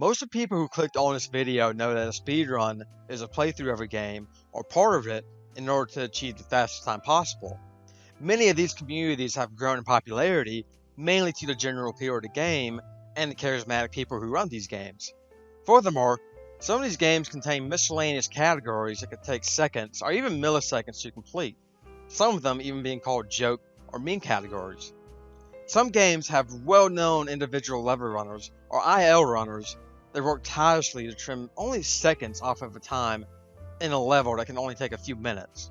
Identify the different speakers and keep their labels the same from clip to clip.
Speaker 1: Most of the people who clicked on this video know that a speedrun is a playthrough of a game, or part of it, in order to achieve the fastest time possible. Many of these communities have grown in popularity, mainly to the general appeal of the game and the charismatic people who run these games. Furthermore, some of these games contain miscellaneous categories that could take seconds or even milliseconds to complete, some of them even being called joke or meme categories. Some games have well-known individual level runners, or IL runners, that work tirelessly to trim only seconds off of a time in a level that can only take a few minutes.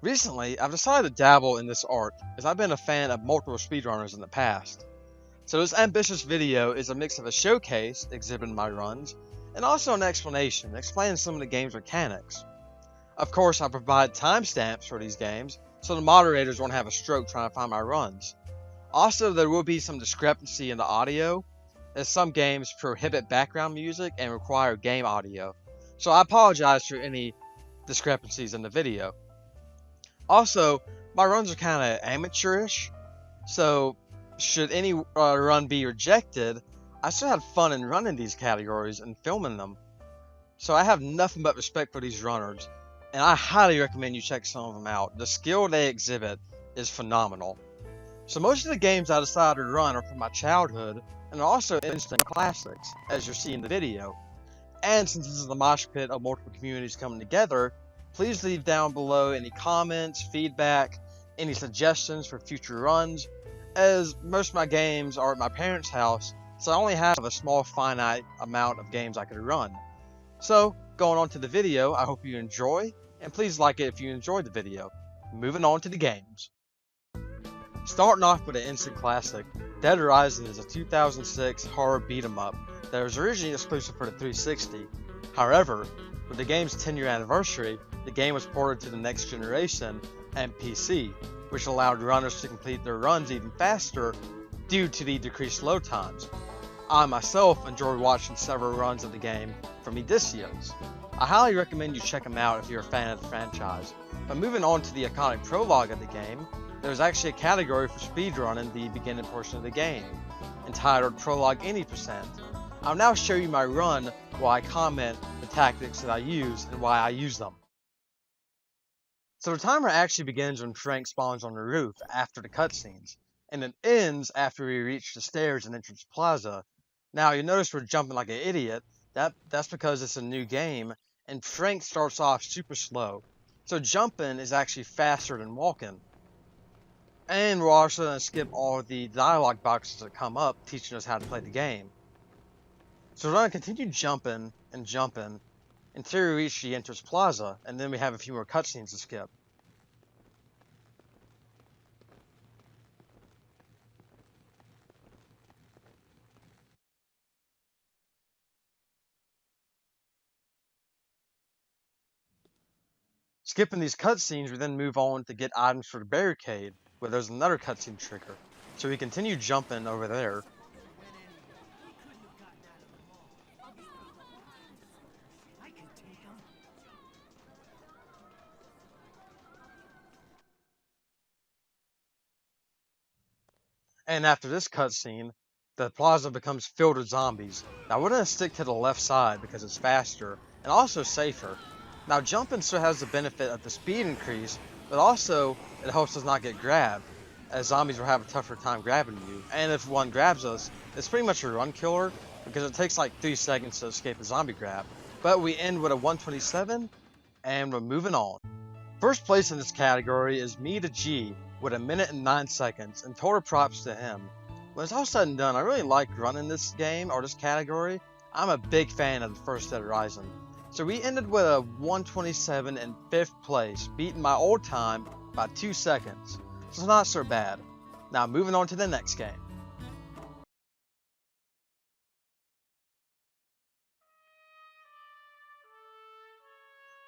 Speaker 1: Recently, I've decided to dabble in this art as I've been a fan of multiple speedrunners in the past. So this ambitious video is a mix of a showcase exhibiting my runs, and also an explanation explaining some of the game's mechanics. Of course, I provide timestamps for these games, so the moderators won't have a stroke trying to find my runs. Also, there will be some discrepancy in the audio, as some games prohibit background music and require game audio, so I apologize for any discrepancies in the video. Also, my runs are kinda amateurish, so should any run be rejected, I still had fun in running these categories and filming them. So I have nothing but respect for these runners, and I highly recommend you check some of them out. The skill they exhibit is phenomenal. So most of the games I decided to run are from my childhood, and are also instant classics, as you'll see in the video. And since this is the mosh pit of multiple communities coming together, please leave down below any comments, feedback, any suggestions for future runs, as most of my games are at my parents' house, so I only have a small finite amount of games I could run. So, going on to the video, I hope you enjoy, and please like it if you enjoyed the video. Moving on to the games. Starting off with an instant classic, Dead Rising is a 2006 horror beat-em-up that was originally exclusive for the 360. However, with the game's 10-year anniversary, the game was ported to the next generation and PC, which allowed runners to complete their runs even faster due to the decreased load times. I myself enjoyed watching several runs of the game from Edicios. I highly recommend you check them out if you're a fan of the franchise. But moving on to the iconic prologue of the game, there's actually a category for speedrun in the beginning portion of the game, entitled Prologue Any %. I'll now show you my run while I comment the tactics that I use and why I use them. So the timer actually begins when Frank spawns on the roof after the cutscenes, and it ends after we reach the stairs in Entrance Plaza. Now you'll notice we're jumping like an idiot. That's because it's a new game, and Frank starts off super slow. So jumping is actually faster than walking. And we're also going to skip all the dialogue boxes that come up teaching us how to play the game. So we're going to continue jumping and jumping until we reach the Entrance Plaza, and then we have a few more cutscenes to skip. Skipping these cutscenes, we then move on to get items for the barricade, where there's another cutscene trigger. So we continue jumping over there. And after this cutscene, the plaza becomes filled with zombies. Now we're going to stick to the left side because it's faster and also safer. Now jumping still has the benefit of the speed increase, but also it helps us not get grabbed, as zombies will have a tougher time grabbing you. And if one grabs us, it's pretty much a run killer because it takes like 3 seconds to escape a zombie grab. But we end with a 127 and we're moving on. First place in this category is Me to G with 1 minute and 9 seconds, and total props to him. When it's all said and done, I really like running this game, or this category. I'm a big fan of the first Dead Rising. So we ended with a 127 in 5th place, beating my old time by 2 seconds. So it's not so bad. Now moving on to the next game.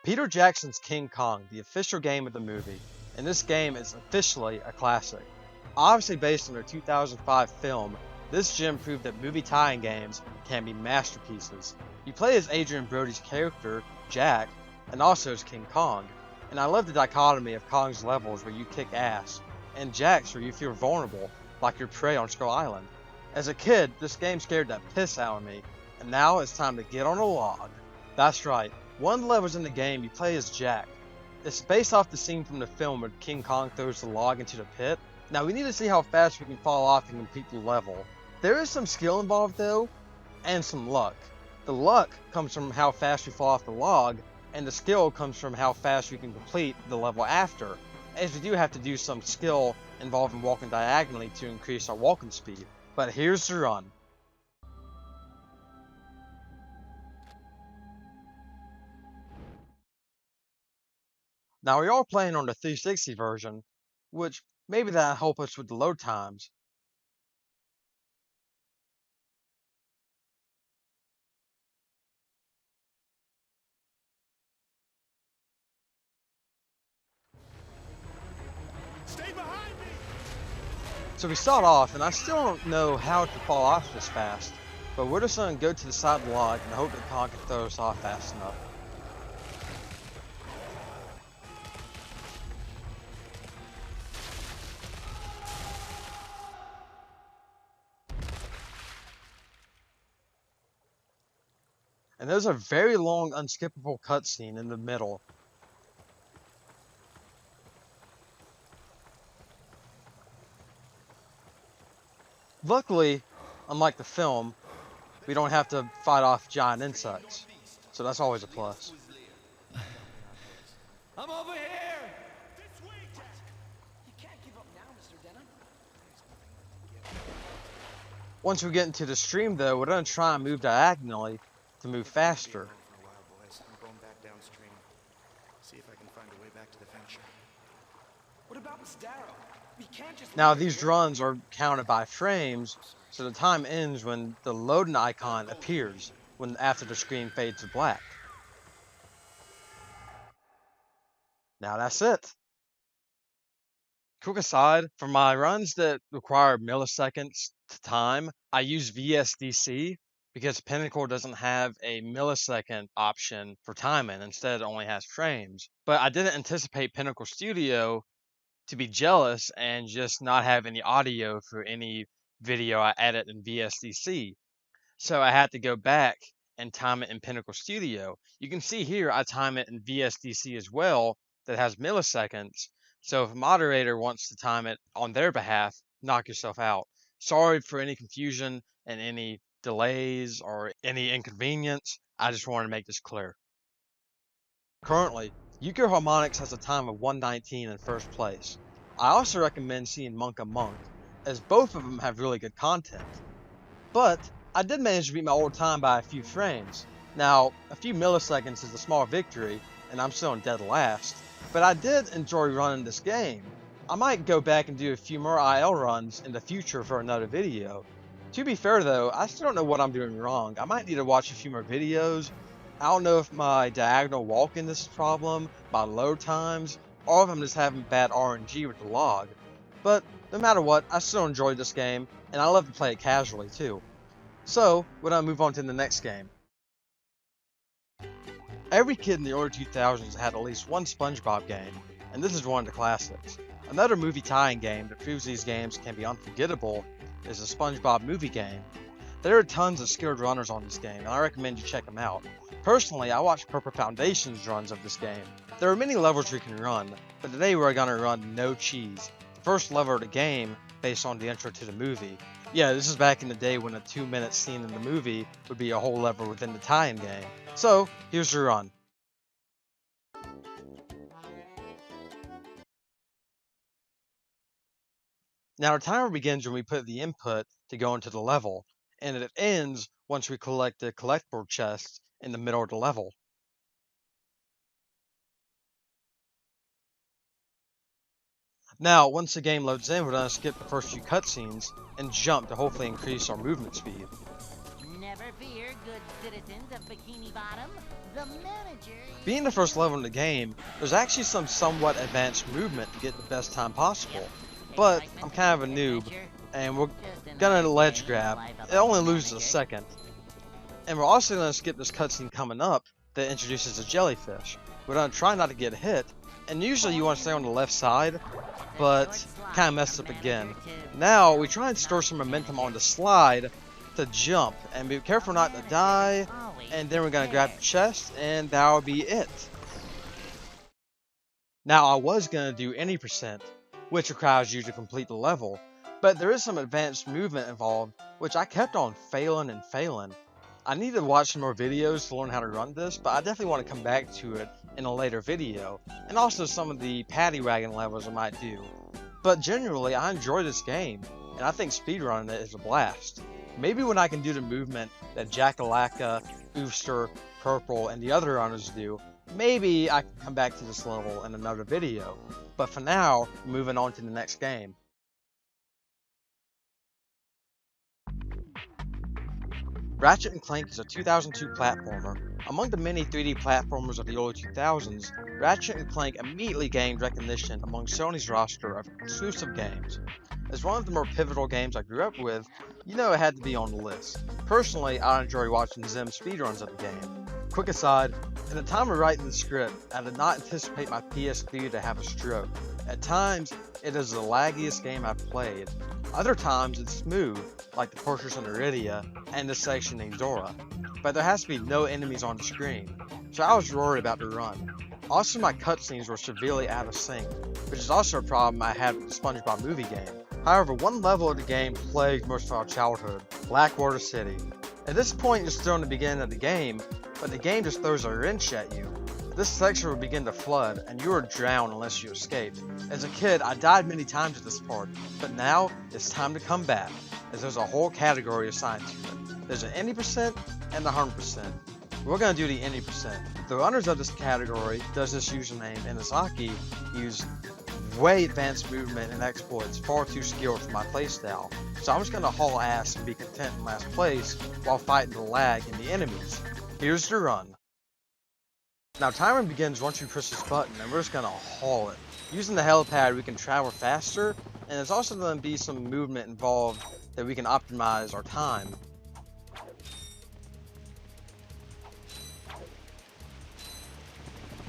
Speaker 1: Peter Jackson's King Kong, the official game of the movie, and this game is officially a classic. Obviously based on their 2005 film, this gem proved that movie tie-in games can be masterpieces. You play as Adrian Brody's character, Jack, and also as King Kong, and I love the dichotomy of Kong's levels where you kick ass, and Jack's where you feel vulnerable, like you're prey on Skull Island. As a kid, this game scared the piss out of me, And now it's time to get on a log. That's right, one of the levels in the game you play as Jack. It's based off the scene from the film where King Kong throws the log into the pit. Now we need to see how fast we can fall off and complete the level. There is some skill involved though, and some luck. The luck comes from how fast we fall off the log, and the skill comes from how fast we can complete the level after, as we do have to do some skill involving walking diagonally to increase our walking speed. But here's the run. Now we are playing on the 360 version, which maybe that'll help us with the load times.
Speaker 2: Stay behind me!
Speaker 1: So we start off, and I still don't know how to fall off this fast, but we're just going to go to the side of the log and hope that Kong can throw us off fast enough. And there's a very long, unskippable cutscene in the middle. Luckily, unlike the film, we don't have to fight off giant insects, so that's always a plus.
Speaker 2: I'm over here! This way, Jack! You can't give up now, Mr. Denham.
Speaker 1: Once we get into the stream though, we're going to try and move diagonally to move faster.
Speaker 3: I'm going back downstream. See if I can find a way back to the venture.
Speaker 2: What about Miss Darrow? We can't just
Speaker 1: Now these runs are counted by frames, so the time ends when the loading icon appears, after the screen fades to black. Now that's it. Quick aside, for my runs that require milliseconds to time, I use VSDC because Pinnacle doesn't have a millisecond option for timing, instead it only has frames. But I didn't anticipate Pinnacle Studio to be jealous and just not have any audio for any video I edit in VSDC. So I had to go back and time it in Pinnacle Studio. You can see here I time it in VSDC as well, that has milliseconds. So if a moderator wants to time it on their behalf, knock yourself out. Sorry for any confusion and any delays or any inconvenience. I just wanted to make this clear. Currently, UQ Harmonix has a time of 1:19 in first place. I also recommend seeing Monk and Monk, as both of them have really good content. But I did manage to beat my old time by a few frames. Now, a few milliseconds is a small victory, and I'm still in dead last. But I did enjoy running this game. I might go back and do a few more IL runs in the future for another video. To be fair though, I still don't know what I'm doing wrong. I might need to watch a few more videos. I don't know if my diagonal walking is a problem, my load times, or if I'm just having bad RNG with the log. But no matter what, I still enjoyed this game, and I love to play it casually too. So, we're gonna move on to the next game. Every kid in the early 2000s had at least one SpongeBob game, and this is one of the classics. Another movie tie-in game that proves these games can be unforgettable is the SpongeBob movie game. There are tons of skilled runners on this game, and I recommend you check them out. Personally, I watched Purple Foundation's runs of this game. There are many levels we can run, but today we're gonna run No Cheese, the first level of the game based on the intro to the movie. Yeah, this is back in the day when a 2-minute scene in the movie would be a whole level within the tie-in game. So, here's your run. Now the timer begins when we put the input to go into the level, and it ends once we collect the collectible chests in the middle of the level. Now, once the game loads in, we're going to skip the first few cutscenes and jump to hopefully increase our movement speed.
Speaker 4: Never fear, good citizens of Bikini Bottom. The manager...
Speaker 1: Being the first level in the game, there's actually some somewhat advanced movement to get the best time possible. But I'm kind of a noob, and we're gonna ledge grab. It only loses a second. And we're also gonna skip this cutscene coming up that introduces a jellyfish. We're gonna try not to get hit, and usually you want to stay on the left side, but kind of messed up again. Now we try and store some momentum on the slide to jump and be careful not to die, and then we're gonna grab the chest, and that'll be it. Now I was gonna do any percent, which requires you to complete the level, but there is some advanced movement involved, which I kept on failing and failing. I need to watch some more videos to learn how to run this, but I definitely want to come back to it in a later video, and also some of the paddy wagon levels I might do. But generally, I enjoy this game, and I think speedrunning it is a blast. Maybe when I can do the movement that Jackalaka, Oofster, Purple, and the other runners do, maybe I can come back to this level in another video. But for now, moving on to the next game. Ratchet and Clank is a 2002 platformer. Among the many 3D platformers of the early 2000s, Ratchet and Clank immediately gained recognition among Sony's roster of exclusive games. As one of the more pivotal games I grew up with, you know it had to be on the list. Personally, I enjoy watching Zim speedruns of the game. Quick aside, at the time of writing the script, I did not anticipate my PS3 to have a stroke. At times, it is the laggiest game I've played. Other times, it's smooth, like the Fortress under Iridia and this section named Zora. But there has to be no enemies on the screen, so I was worried about the run. Also, my cutscenes were severely out of sync, which is also a problem I had with the SpongeBob movie game. However, one level of the game plagued most of our childhood, Blackwater City. At this point, you're still in the beginning of the game, but the game just throws a wrench at you. This section will begin to flood, and you will drown unless you escape. As a kid, I died many times at this part, but now it's time to come back, as there's a whole category assigned to it. There's an any percent and the 100%. We're going to do the any percent. The runners of this category, does this username Inazaki, use way advanced movement and exploits far too skilled for my playstyle, so I'm just going to haul ass and be content in last place while fighting the lag and the enemies. Here's the run. Now timer begins once you press this button, and we're just going to haul it. Using the helipad we can travel faster, and there's also going to be some movement involved that we can optimize our time.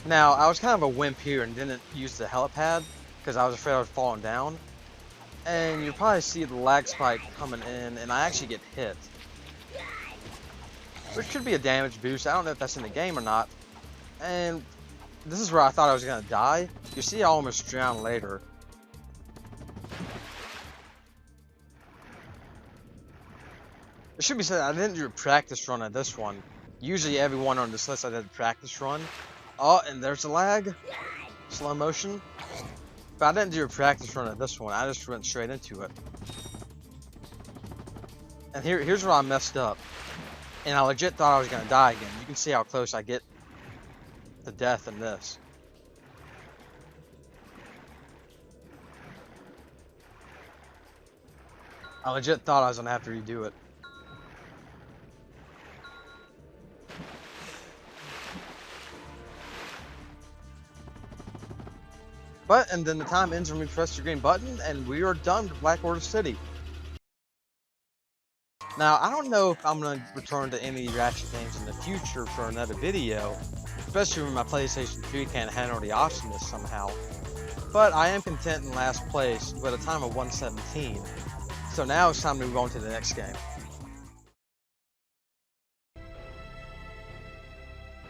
Speaker 1: Now I was kind of a wimp here and didn't use the helipad because I was afraid I was falling down, and you probably see the lag spike coming in, and I actually get hit, which could be a damage boost. I don't know if that's in the game or not. And this is where I thought I was gonna die. You see I almost drowned later. It should be said I didn't do a practice run at this one. Usually everyone on this list I did a practice run. Oh, and there's a lag. Slow motion. But I didn't do a practice run at this one. I just went straight into it. And here's where I messed up. And I legit thought I was gonna die again. You can see how close I get to death in this. I legit thought I was gonna have to redo it. And then the time ends when we press the green button, and we are done with Blackwater City. Now, I don't know if I'm going to return to any Ratchet games in the future for another video, especially when my PlayStation 3 can't handle the awesomeness somehow. But I am content in last place with a time of 117. So now it's time to move on to the next game.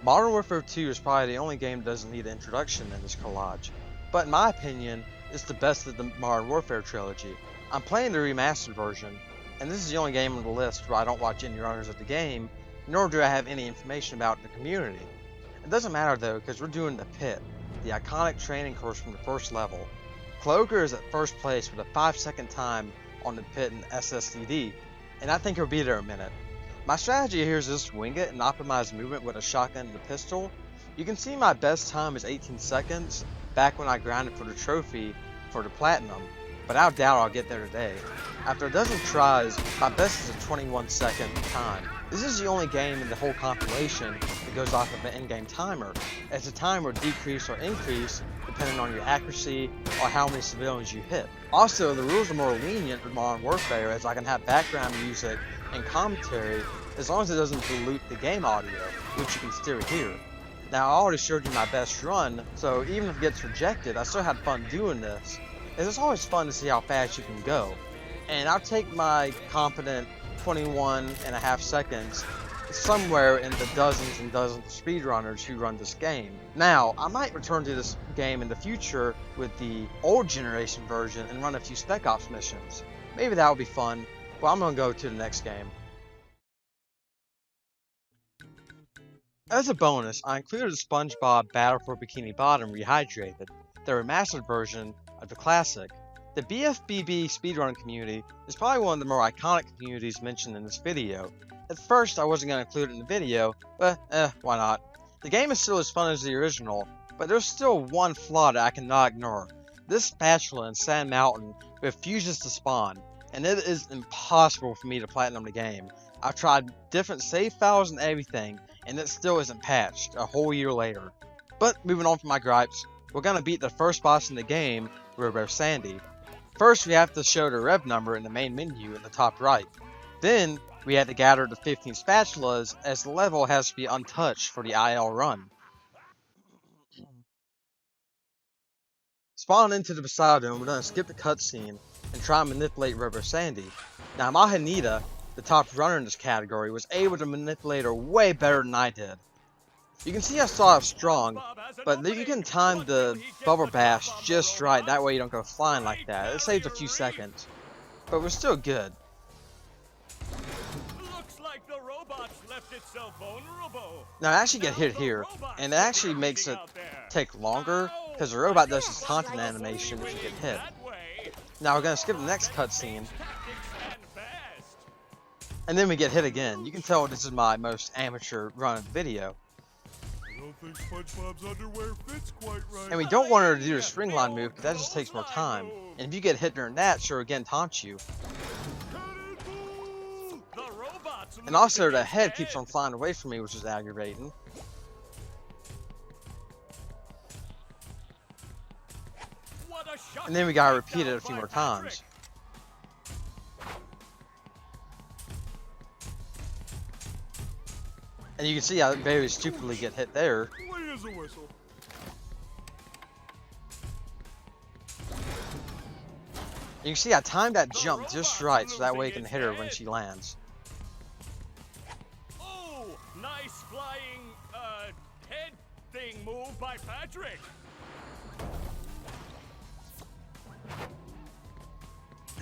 Speaker 1: Modern Warfare 2 is probably the only game that doesn't need an introduction in this collage. But in my opinion, it's the best of the Modern Warfare trilogy. I'm playing the remastered version, and this is the only game on the list where I don't watch any runners of the game, nor do I have any information about the community. It doesn't matter though, because we're doing the pit, the iconic training course from the first level. Cloaker is at first place with a 5-second time on the pit in SSDD, and I think he'll be there in a minute. My strategy here is just wing it and optimize movement with a shotgun and a pistol. You can see my best time is 18 seconds, back when I grinded for the trophy for the platinum, but I doubt I'll get there today. After a dozen tries, my best is a 21-second time. This is the only game in the whole compilation that goes off of an in-game timer, as the time will decrease or increase depending on your accuracy or how many civilians you hit. Also, the rules are more lenient with Modern Warfare, as I can have background music and commentary as long as it doesn't dilute the game audio, which you can still hear. Now, I already showed you my best run, so even if it gets rejected, I still had fun doing this, as it's always fun to see how fast you can go. And I'll take my confident 21.5 seconds somewhere in the dozens and dozens of speedrunners who run this game. Now, I might return to this game in the future with the old generation version and run a few Spec Ops missions. Maybe that would be fun, but I'm gonna go to the next game. As a bonus, I included the SpongeBob Battle for Bikini Bottom Rehydrated, the remastered version of the classic. The BFBB speedrun community is probably one of the more iconic communities mentioned in this video. At first, I wasn't going to include it in the video, but why not? The game is still as fun as the original, but there's still one flaw that I cannot ignore. This spatula in Sand Mountain refuses to spawn, and it is impossible for me to platinum the game. I've tried different save files and everything, and it still isn't patched a whole year later. But moving on from my gripes, we're going to beat the first boss in the game, Robo Sandy. First, we have to show the rev number in the main menu in the top right. Then, we have to gather the 15 spatulas, as the level has to be untouched for the IL run. Spawn into the Poseidome, we're going to skip the cutscene and try and manipulate Robo Sandy. Now, Mahanita, the top runner in this category, was able to manipulate her way better than I did. You can see I saw it strong, but you can time the bubble bash just right, that way you don't go flying like that. It saves a few seconds, but we're still good.
Speaker 2: Looks like the robots left itself vulnerable.
Speaker 1: Now I actually get hit here, and it actually makes it take longer, because the robot does this taunting animation if you get hit. Now we're going to skip the next cutscene, and then we get hit again. You can tell this is my most amateur run of the video.
Speaker 2: I don't think SpongeBob's underwear fits quite right.
Speaker 1: And we don't want her to do the string line move, because that just takes more time. And if you get hit during that, she'll again taunt you. And also the head keeps on flying away from me, which is aggravating. And then we gotta repeat it a few more times. And you can see I very stupidly get hit there. You can see I timed that jump just right, so that way I can hit her when she lands.
Speaker 2: Oh, nice flying head thing move by Patrick.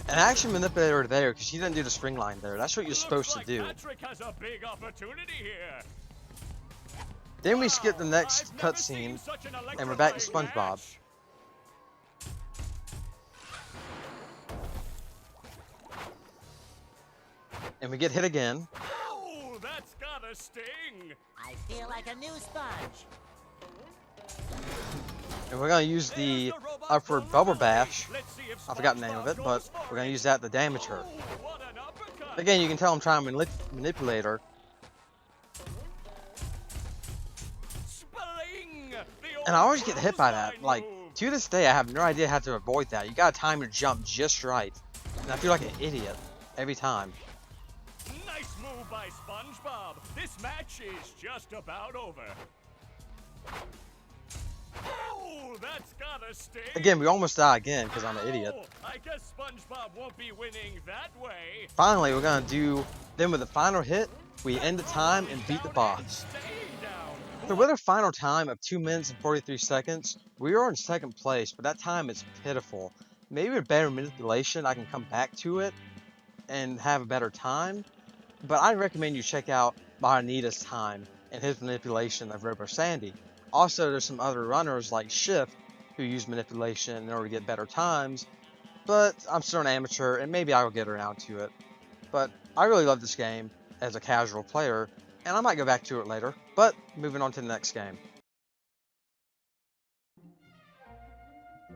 Speaker 1: And I actually manipulated her there because she didn't do the spring line there. That's what you're supposed to do.
Speaker 2: Patrick has a big opportunity here.
Speaker 1: Then we skip the next cutscene, and we're back to SpongeBob. And we get hit again.
Speaker 2: Oh, that's gotta sting.
Speaker 4: I feel like a new sponge.
Speaker 1: And we're going to use the upward bubble bash. I forgot the name of it, but we're going to use that to damage her. Again, you can tell I'm trying to manipulate her. And I always get hit by that. Like, to this day, I have no idea how to avoid that. You got to time your jump just right. And I feel like an idiot every time.
Speaker 2: Nice move by SpongeBob. This match is just about over. Oh, that's gotta sting.
Speaker 1: Again, we almost die again because I'm an idiot.
Speaker 2: I guess SpongeBob won't be winning that way.
Speaker 1: Finally, we're gonna do. Then with the final hit, we end the time and beat the boss. So with a final time of 2 minutes and 43 seconds, we are in second place, but that time is pitiful. Maybe with better manipulation, I can come back to it and have a better time. But I recommend you check out Mahanita's time and his manipulation of Robo Sandy. Also, there's some other runners like Shift who use manipulation in order to get better times, but I'm still an amateur and maybe I'll get around to it. But I really love this game as a casual player, and I might go back to it later, but moving on to the next game.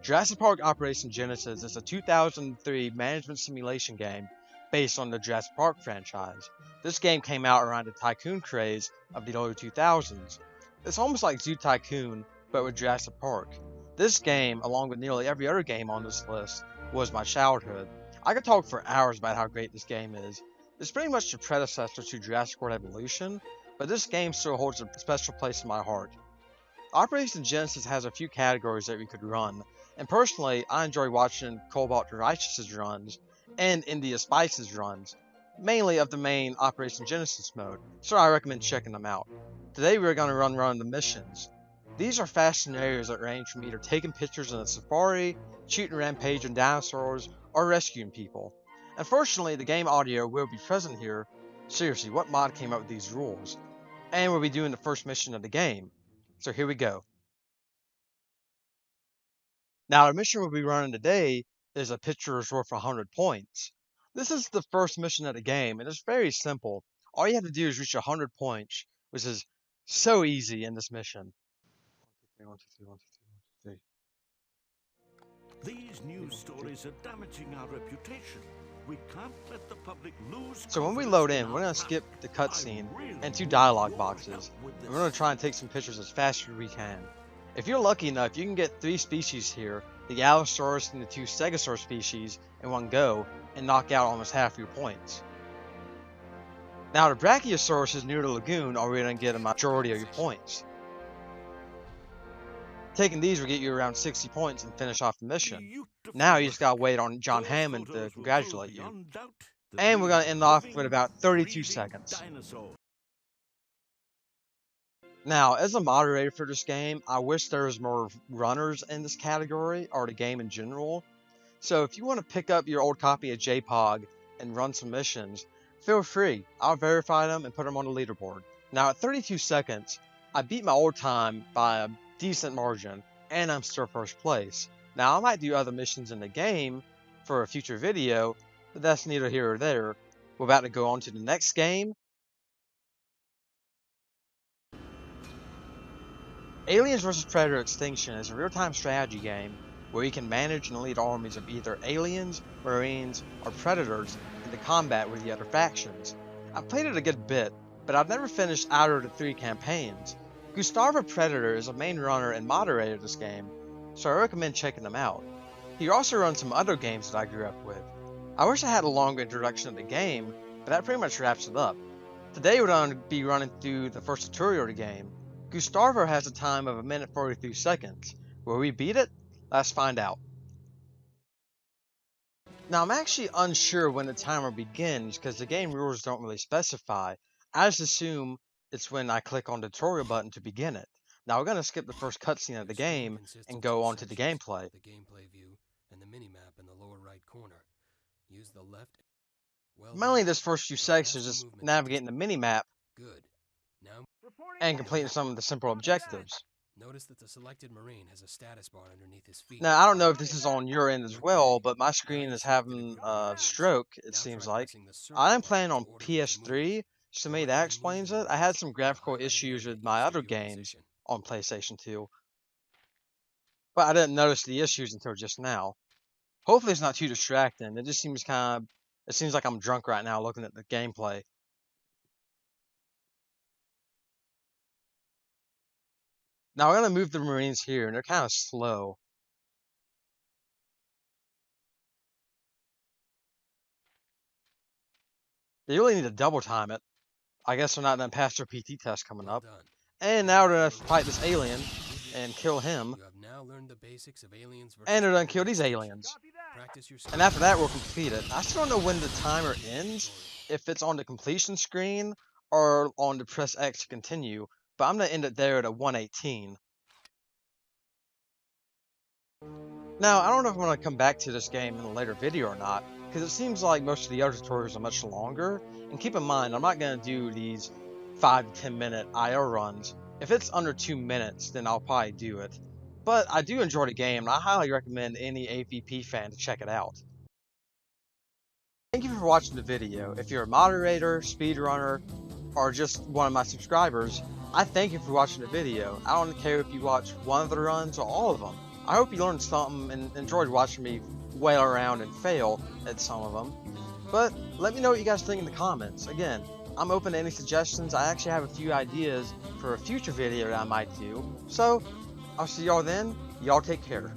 Speaker 1: Jurassic Park Operation Genesis is a 2003 management simulation game based on the Jurassic Park franchise. This game came out around the tycoon craze of the early 2000s. It's almost like Zoo Tycoon, but with Jurassic Park. This game, along with nearly every other game on this list, was my childhood. I could talk for hours about how great this game is. It's pretty much the predecessor to Jurassic World Evolution, but this game still holds a special place in my heart. Operation Genesis has a few categories that we could run, and personally, I enjoy watching Cobalt the Righteous's runs and India Spice's runs. mainly of the main Operation Genesis mode, so I recommend checking them out. Today we're going to run the missions. These are fast scenarios that range from either taking pictures in a safari, shooting rampaging dinosaurs, or rescuing people. Unfortunately, the game audio will be present here. Seriously, what mod came up with these rules? And we'll be doing the first mission of the game. So here we go. Now the mission we'll be running today is a picture is worth 100 points. This is the first mission of the game, and it's very simple. All you have to do is reach 100 points, which is so easy in this mission. 1, 2, 3, 1, 2, 3, 1, 2, 3.
Speaker 5: These news stories are damaging our reputation. We can't let the public lose.
Speaker 1: So when we load in, we're going to skip the cutscene and 2 dialogue boxes. And we're going to try and take some pictures as fast as we can. If you're lucky enough, you can get 3 species here, the Allosaurus and the 2 Stegosaur species, in one go, and knock out almost half your points. Now the Brachiosaurus is near the lagoon, are we going to get a majority of your points. Taking these will get you around 60 points and finish off the mission. Now you just gotta wait on John Hammond to congratulate you. And we're gonna end off with about 32 seconds. Now, as a moderator for this game, I wish there was more runners in this category, or the game in general. So if you want to pick up your old copy of JPOG and run some missions, feel free. I'll verify them and put them on the leaderboard. Now at 32 seconds, I beat my old time by a decent margin, and I'm still first place. Now I might do other missions in the game for a future video, but that's neither here or there. We're about to go on to the next game. Aliens vs Predator Extinction is a real-time strategy game where you can manage and lead armies of either aliens, marines, or predators into combat with the other factions. I've played it a good bit, but I've never finished either of the 3 campaigns. Gustavo Predator is a main runner and moderator of this game, so I recommend checking him out. He also runs some other games that I grew up with. I wish I had a longer introduction of the game, but that pretty much wraps it up. Today we're going to be running through the first tutorial of the game. Gustavo has a time of 1:43 seconds. Will we beat it? Let's find out. Now I'm actually unsure when the timer begins because the game rules don't really specify. I just assume it's when I click on the tutorial button to begin it. Now we're going to skip the first cutscene of the game and go on to the gameplay.
Speaker 6: The gameplay view and the minimap in the lower right corner. Use the left.
Speaker 1: Mainly this first few sections is just navigating the minimap and completing some of the simple objectives.
Speaker 6: Notice that the selected marine has a status bar underneath his feet.
Speaker 1: Now I don't know if this is on your end as well, but my screen is having a stroke, it seems like. I am playing on PS3. So maybe that explains it. I had some graphical issues with my other games on PlayStation 2, but I didn't notice the issues until just now. Hopefully it's not too distracting. It just seems it seems like I'm drunk right now looking at the gameplay. Now we're going to move the Marines here, and they're kind of slow. They really need to double time it. I guess they're not done past their PT test coming up. And now we're going to fight this alien and kill him. And they're going to kill these aliens. And after that, we'll complete it. I still don't know when the timer ends, if it's on the completion screen or on the press X to continue. But I'm going to end it there at a 1:18. Now, I don't know if I'm going to come back to this game in a later video or not, because it seems like most of the other tutorials are much longer. And keep in mind, I'm not going to do these 5 to 10 minute IO runs. If it's under 2 minutes, then I'll probably do it. But I do enjoy the game, and I highly recommend any AVP fan to check it out. Thank you for watching the video. If you're a moderator, speedrunner, or just one of my subscribers, I thank you for watching the video. I don't care if you watch one of the runs or all of them. I hope you learned something and enjoyed watching me wail around and fail at some of them. But let me know what you guys think in the comments. Again, I'm open to any suggestions. I actually have a few ideas for a future video that I might do. So, I'll see y'all then. Y'all take care.